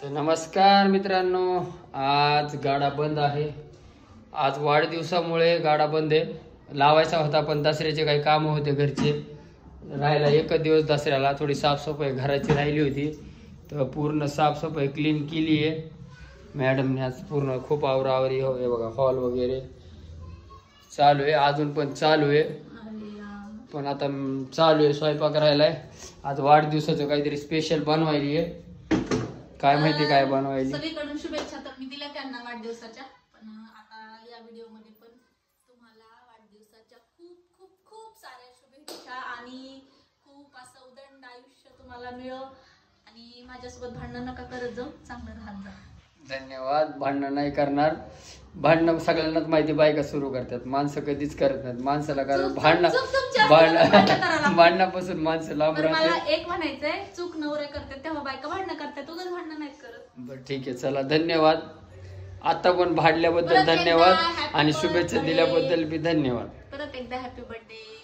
तर नमस्कार मित्रांनो, आज गाडा बंद आहे. आज वाढदिवसामुळे गाडा बंद आहे. लावायचा होता पण दसऱ्याचे काही कामं होते घरचे. राहिला एकच दिवस दसऱ्याला. थोडी साफसफाई घराची राहिली होती तर पूर्ण साफसफाई क्लीन केली आहे मॅडमने आज. पूर्ण खूप आवरावरी हे बघा, हॉल वगैरे चालू आहे, अजून पण चालू आहे. पण आता चालू आहे, स्वयंपाक राहिलाय. आज वाढदिवसाचं काहीतरी स्पेशल बनवायली आहे. काय माहिती काय बनवायली. सगळीकडून शुभेच्छा तर मी दिल्या त्यांना वाढदिवसाच्या. पण आता या व्हिडिओ मध्ये पण तुम्हाला वाढदिवसाच्या खूप खूप खूप साऱ्या शुभेच्छा आणि खूप असं उदंड आयुष्य तुम्हाला मिळो. आणि माझ्यासोबत भांडण नका करत जाऊ, चांगलं राहत जा. धन्यवाद. भांडणं नाही करणार. भांडणं सगळ्यांनाच माहिती, बायका सुरू करतात, माणसं कधीच करत नाहीत. माणसाला कारण भांडणापासून माणसं लांब राहतात. मला एक म्हणायचंय, चूक नवरे करतात तेव्हा बायका भांडणं करतात, उगाच भांडणं नाहीत करत. बरं ठीक आहे, चला धन्यवाद. आता पण भांडल्याबद्दल धन्यवाद आणि शुभेच्छा दिल्याबद्दल बी धन्यवाद. परत एकदा हॅपी बर्थडे.